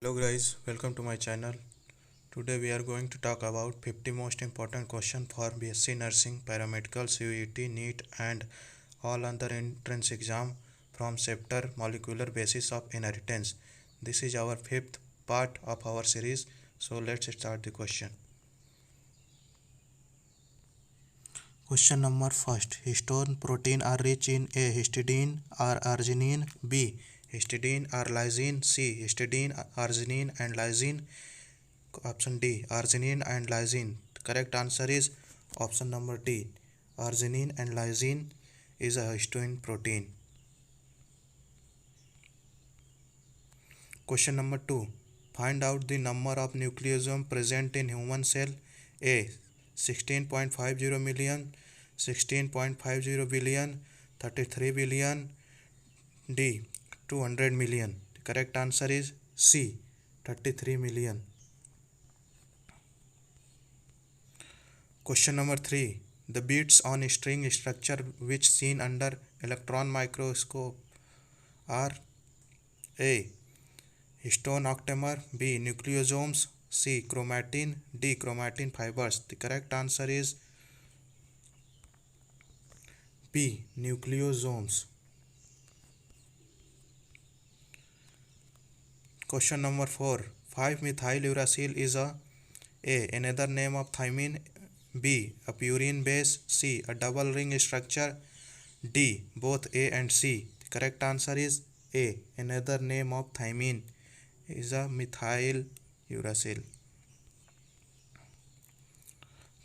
Hello guys, welcome to my channel. Today we are going to talk about 50 most important questions for BSc Nursing, Paramedical, CUET, NEET and all other entrance exam from chapter Molecular Basis of Inheritance. This is our fifth part of our series. So let's start the question. Question number first. Histone protein are rich in A. Histidine or arginine, B. Histidine or lysine, C. Histidine, arginine and lysine. Option D. Arginine and lysine. The correct answer is option number D. Arginine and lysine is a histone protein. Question number 2. Find out the number of nucleosomes present in human cell. A. 16.50 million, 16.50 billion, 33 billion, D. 200 million. The correct answer is C. 33 million. Question number 3. The beads on a string structure which seen under electron microscope are A. Histone octamer, B. Nucleosomes, C. Chromatin, D. Chromatin fibers. The correct answer is B. Nucleosomes. Question number 4. 5-methyl-uracil is a another name of thymine, B. a purine base, C. a double ring structure, D. both A and C. The correct answer is A. Another name of thymine is a methyl uracil.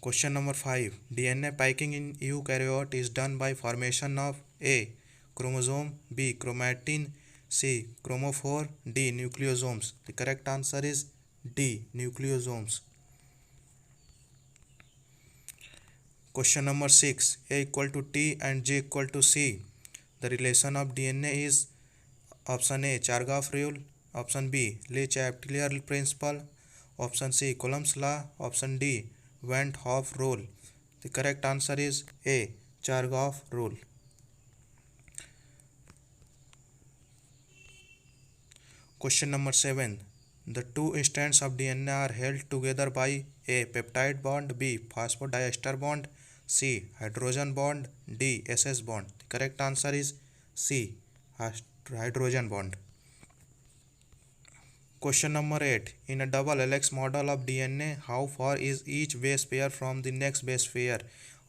Question number 5. DNA packing in eukaryote is done by formation of A. chromosome, B. chromatin, C. chromophore, D. nucleosomes. The correct answer is D. Nucleosomes. Question number 6. A equal to T and G equal to C. The relation of DNA is option A. Chargaff rule, option B. Le-Chatelier's principle, option C. Coulomb's law, option D. Van 't Hoff rule. The correct answer is A. Chargaff rule. Question number 7. The two strands of DNA are held together by A. peptide bond, B. phosphodiester bond, C. hydrogen bond, D. SS bond. The correct answer is C. hydrogen bond. Question number 8. In a double helix model of DNA, how far is each base pair from the next base pair?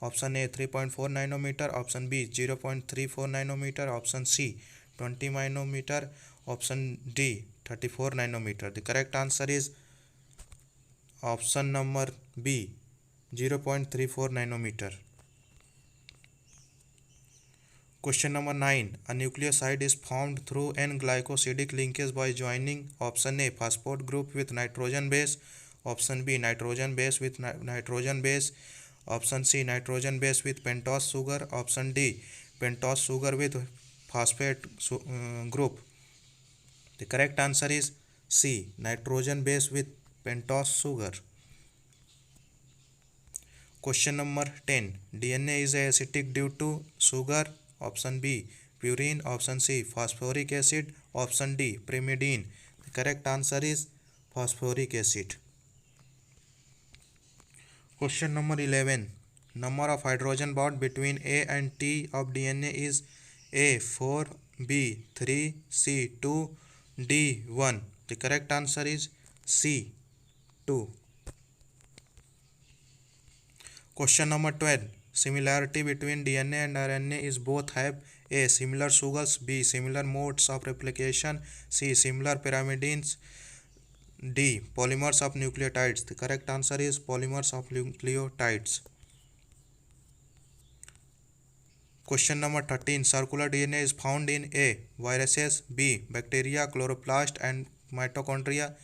Option A 3.4 nanometer, option B 0.34 nanometer, option C 20 nanometer, option D 34 nanometer. The correct answer is option number B 0.34 nanometer. Question number 9. A nucleoside is formed through an glycosidic linkage by joining option A phosphate group with nitrogen base, option B nitrogen base with nitrogen base, option C nitrogen base with pentose sugar, option D pentose sugar with phosphate group. The correct answer is C nitrogen base with pentose sugar. Question number 10. DNA is acidic due to sugar, option B purine, option C phosphoric acid, option D pyrimidine. The correct answer is phosphoric acid. Question number 11. Number of hydrogen bond between A and T of DNA is A 4, B 3, C 2, D 1. The correct answer is C 2. Question number 12. Similarity between DNA and RNA is both have A. similar sugars, B. similar modes of replication, C. similar pyrimidines, D. polymers of nucleotides. The correct answer is polymers of nucleotides. Question number 13. Circular DNA is found in A. viruses, B. bacteria, chloroplast and mitochondria,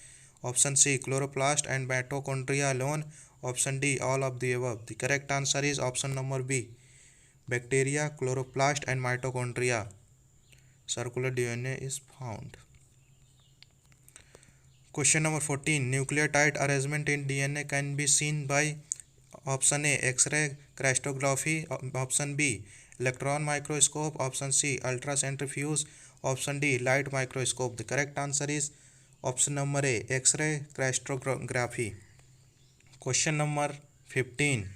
option C. chloroplast and mitochondria alone, option D. all of the above. The correct answer is option number B. Bacteria, chloroplast and mitochondria. Circular DNA is found. Question number 14. Nucleotide arrangement in DNA can be seen by option A. X-ray crystallography, option B. electron microscope, option C. ultracentrifuge, option D. light microscope. The correct answer is Option number A, X-ray crystallography. Question number 15.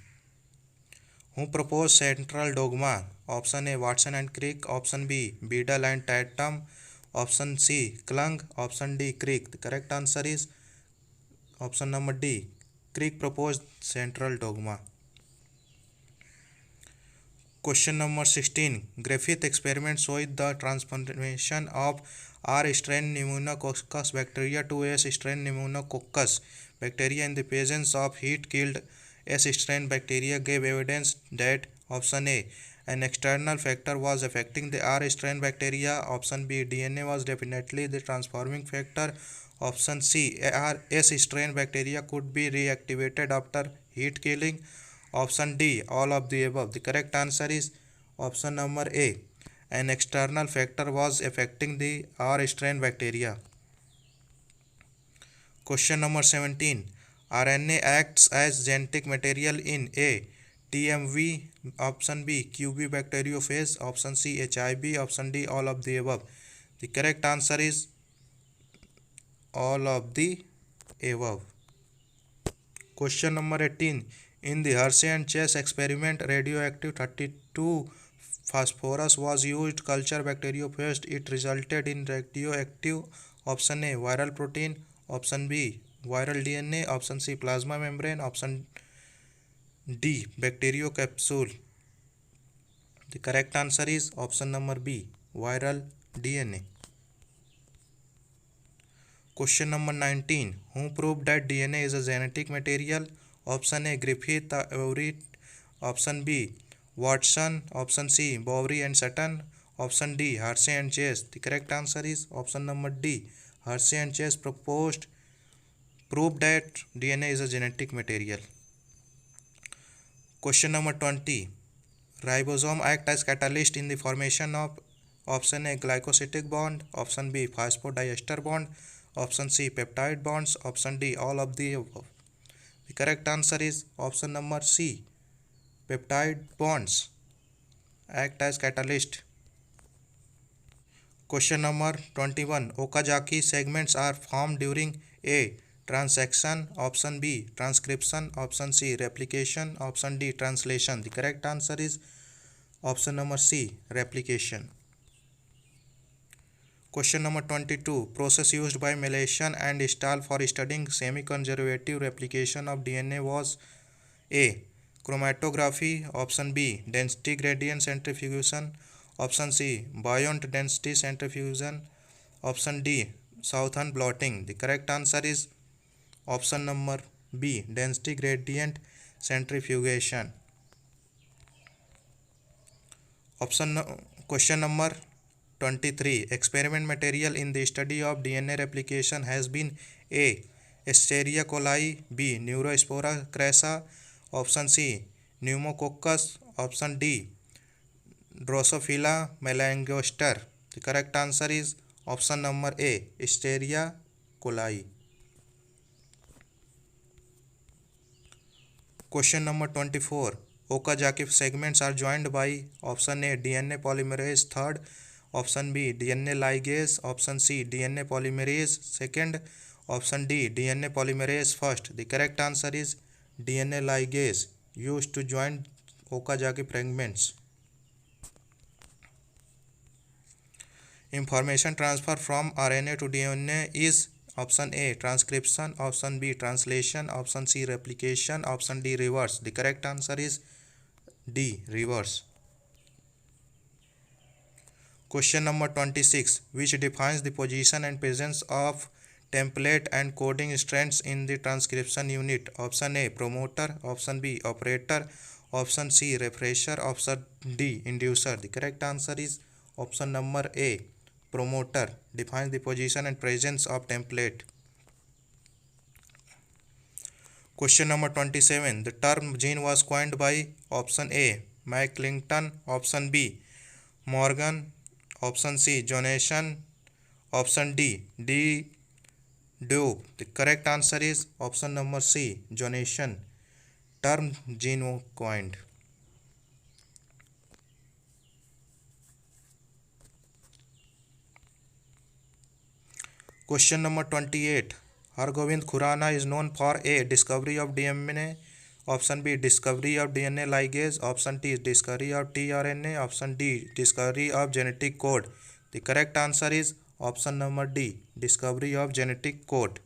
Who proposed central dogma? Option A, Watson and Crick. Option B, Beadle and Tatum. Option C, Klung. Option D, Crick. The correct answer is option number D. Crick proposed central dogma. Question number 16. Griffith experiment showed the transformation of R strain pneumococcus bacteria to S strain pneumococcus bacteria in the presence of heat killed S strain bacteria gave evidence that option A, an external factor was affecting the R strain bacteria. Option B, DNA was definitely the transforming factor. Option C, S strain bacteria could be reactivated after heat killing. Option D, all of the above. The correct answer is option number A. An external factor was affecting the R strain bacteria. Question number 17. RNA acts as genetic material in A, TMV, option B, QB bacteriophage, option C, HIV, option D, all of the above. The correct answer is all of the above. Question number 18. In the Hershey and Chase experiment, radioactive 32 phosphorus was used culture bacteriophage. It resulted in radioactive option A, viral protein, option B, viral DNA, option C, plasma membrane, option D, bacteriocapsule. The correct answer is option number B, viral DNA. Question number 19. Who proved that DNA is a genetic material? Option A, Griffith, Avery. Option B, Watson. Option C, Boveri and Sutton. Option D, Hershey and Chase. The correct answer is option number D. Hershey and Chase proved that DNA is a genetic material. Question number 20. Ribosome act as catalyst in the formation of option A, glycosidic bond, option B, phosphodiester bond, option C, peptide bonds, option D, all of the above. The correct answer is option number C, peptide bonds act as catalyst. Question number 21. Okazaki segments are formed during A, transaction, option B, transcription, option C, replication, option D, translation. The correct answer is option number C, replication. Question number 22. Process used by Malaysian and Stahl for studying semi-conservative replication of DNA was A, chromatography, option B, density gradient centrifugation, option C, buoyant density centrifugation, option D, Southern blotting. The correct answer is option number B, density gradient centrifugation. Question number 23. Experiment material in the study of DNA replication has been A, Escherichia coli, B, Neurospora crassa, option C, Pneumococcus, option D, Drosophila melanogaster. The correct answer is option number A, Escherichia coli. Question number 24. Okazaki segments are joined by option A, DNA polymerase third, option B, DNA ligase, option C, DNA polymerase second, option D, DNA polymerase first. The correct answer is DNA ligase used to join Okazaki fragments. Information transfer from RNA to DNA is option A, transcription, option B, translation, option C, replication, option D, reverse. The correct answer is D, reverse. Question number 26. Which defines the position and presence of template and coding strands in the transcription unit? Option A, promoter, option B, operator, option C, refresher, option D, inducer. The correct answer is option number A, promoter, defines the position and presence of template. Question number 27. The term gene was coined by option A, McClinton, option B, Morgan, option C, Jonation, option D, Dove. The correct answer is option number C, Jonation, term gene coined. Question number 28. Hargobind Khurana is known for A. Discovery of DNA. Option B. Discovery of DNA ligase. Option D. Discovery of tRNA. Option D. Discovery of genetic code. The correct answer is option number D. Discovery of genetic code.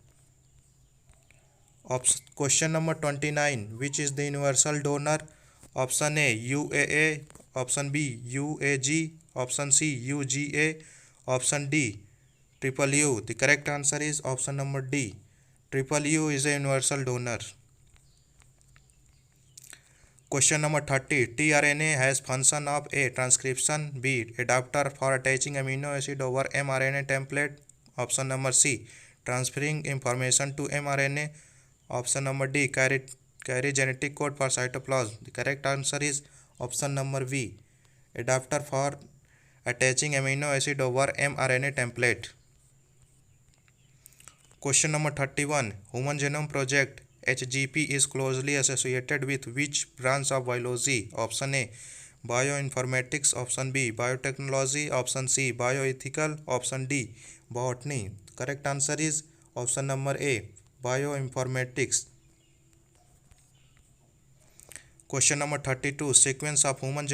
Question number 29. Which is the universal donor? Option A. UAA. Option B. UAG. Option C. UGA. Option D. Triple U. The correct answer is option number D. Triple U is a universal donor. Question number 30. tRNA has function of A. Transcription. B. Adapter for attaching amino acid over mRNA template. Option number C. Transferring information to mRNA. Option number D. Carry genetic code for cytoplasm. The correct answer is option number B. Adapter for attaching amino acid over mRNA template. Question number 31. Human Genome Project HGP is closely associated with which branch of biology? Option A. Bioinformatics. Option B. Biotechnology. Option C. Bioethical. Option D. Botany. Correct answer is option number A. Bioinformatics. Question number 32. Sequence of Human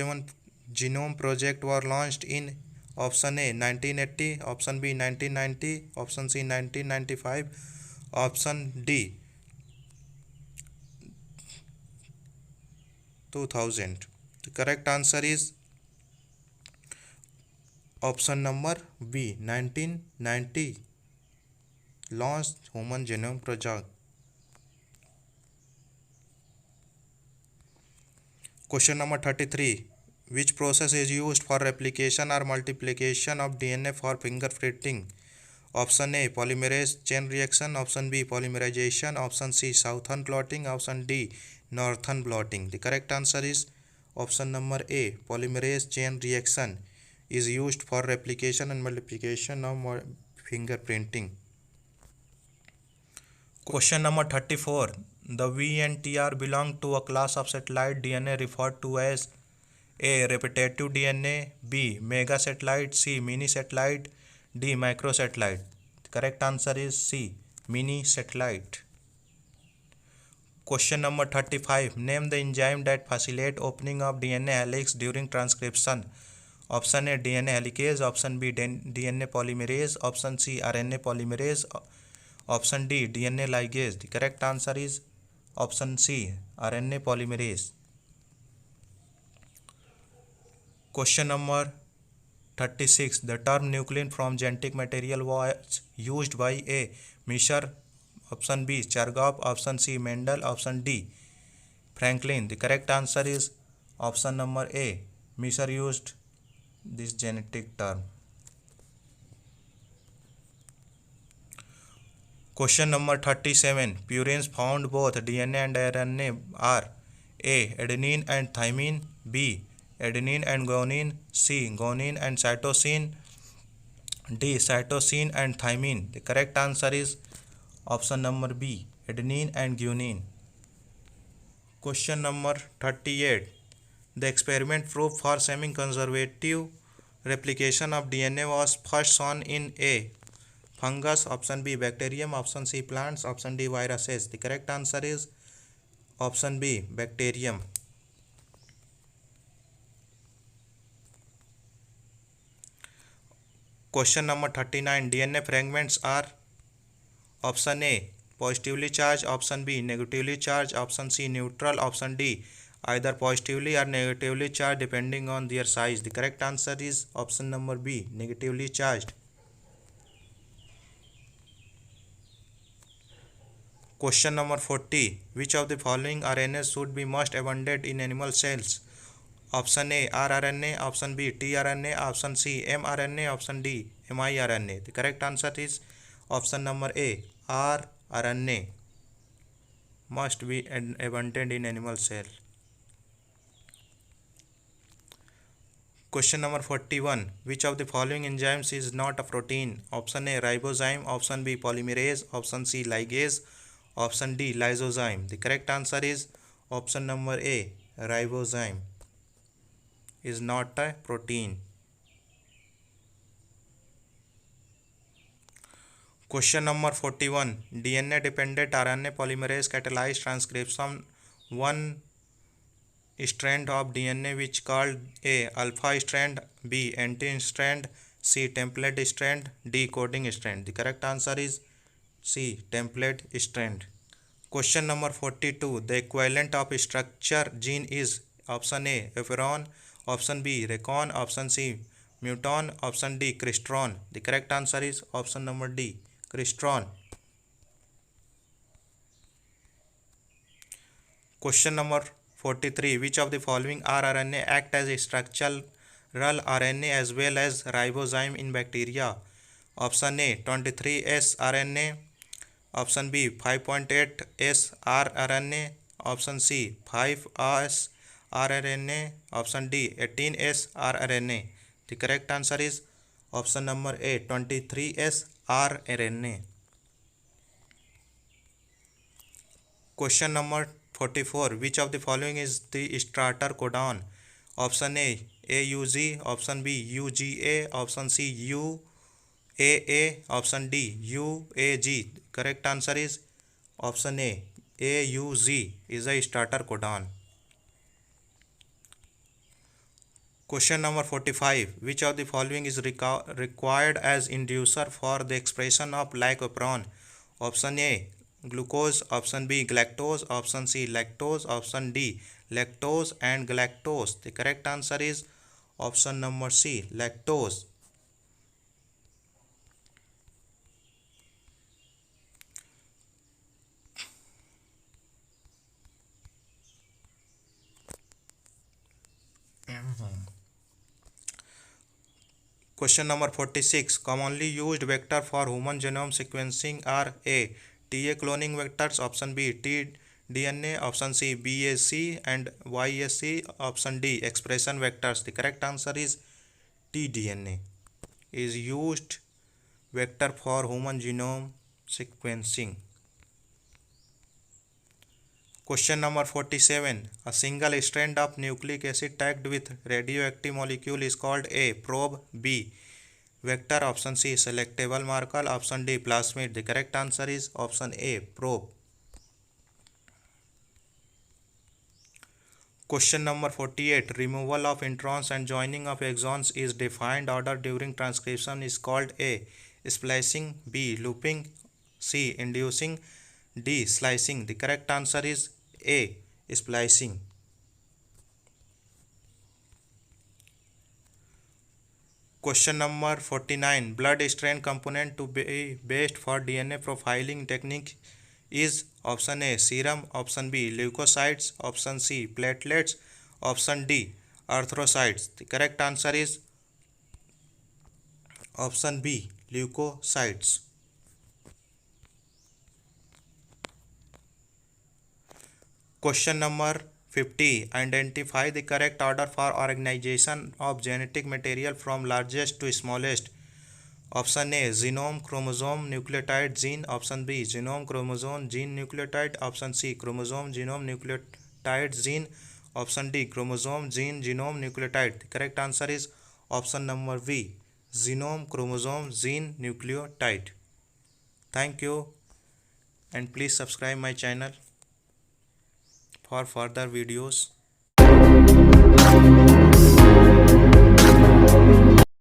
Genome Project were launched in option A 1980, option B 1990, option C 1995, option D 2000. The correct answer is option number B 1990. Launched Human Genome Project. Question number 33. Which process is used for replication or multiplication of DNA for fingerprinting? Option A. Polymerase chain reaction. Option B. Polymerization. Option C. Southern blotting. Option D. Northern blotting. The correct answer is option number A. Polymerase chain reaction is used for replication and multiplication of fingerprinting. Question number 34. The VNTR belong to a class of satellite DNA referred to as A. Repetitive DNA, B. Mega satellite, C. Mini satellite, D. Microsatellite. The correct answer is C. Mini satellite. Question number 35. Name the enzyme that facilitate opening of DNA helix during transcription. Option A. DNA helicase. Option B. DNA polymerase. Option C. RNA polymerase. Option D. DNA ligase. The correct answer is option C. RNA polymerase. Question number 36. The term nuclein from genetic material was used by A. Misher. Option B. Chargaff. Option C. Mendel. Option D. Franklin. The correct answer is option number A. Misher used this genetic term. Question number 37. Purines found both DNA and RNA are A. Adenine and thymine, B. Adenine and guanine, C. Guanine and cytosine, D. Cytosine and thymine. The correct answer is option number B. Adenine and guanine. Question number 38. The experiment proved for semi-conservative replication of DNA was first shown in A. Fungus. Option B. Bacterium. Option C. Plants. Option D. Viruses. The correct answer is option B. Bacterium. Question number 39. DNA fragments are option A. Positively charged. Option B. Negatively charged. Option C. Neutral. Option D. Either positively or negatively charged depending on their size. The correct answer is option number B. Negatively charged. Question number 40. Which of the following RNAs should be most abundant in animal cells? Option A. rRNA. Option B. tRNA. Option C. mRNA. Option D. miRNA. The correct answer is option number A. rRNA must be abundant in animal cell. Question number 41. Which of the following enzymes is not a protein? Option A. Ribozyme. Option B. Polymerase. Option C. Ligase. Option D. Lysozyme. The correct answer is option number A. Ribozyme is not a protein. Question number 41. DNA dependent RNA polymerase catalyzed transcription one strand of DNA which called A. Alpha strand, B. Anti strand, C. Template strand, D. Coding strand. The correct answer is C. Template strand. Question number 42. The equivalent of structure gene is option A. Ephedrine, option B. Recon, option C. Muton, option D. Crystron. The correct answer is option number D. Crystron. Question number 43. Which of the following rRNA act as a structural RNA as well as ribozyme in bacteria? Option A 23S RNA, option B 5.8S rRNA, option C 5S rRNA, option D 18S rRNA. The correct answer is option number A 23S rRNA. Question number 44. Which of the following is the starter codon? Option A AUG, option B UGA, option C UAA, option D UAG. Correct answer is option A AUG is a starter codon. Question number 45. Which of the following is required as inducer for the expression of lycopene? Option A glucose, option B galactose, option C lactose, option D lactose and galactose. The correct answer is option number C lactose. Question number 46. Commonly used vector for human genome sequencing are A. TA cloning vectors, option B tDNA, option C BAC and YAC, option D expression vectors. The correct answer is tDNA is used vector for human genome sequencing. Question number 47. A single strand of nucleic acid tagged with radioactive molecule is called A. Probe, B. Vector, option C. Selectable marker, option D. Plasmid. The correct answer is option A. Probe. Question number 48. Removal of introns and joining of exons is defined order during transcription is called A. Splicing, B. Looping, C. Inducing, D. Slicing. The correct answer is A. Splicing. Question number 49. Blood strain component to be best for DNA profiling technique is option A serum, option B leukocytes, option C platelets, option D erythrocytes. The correct answer is option B leukocytes. Question number 50. Identify the correct order for organization of genetic material from largest to smallest. Option A genome chromosome nucleotide gene, option B genome chromosome gene nucleotide, option C chromosome genome nucleotide gene, option D chromosome gene genome nucleotide. The correct answer is option number B genome chromosome gene nucleotide. Thank you and please subscribe my channel for further videos.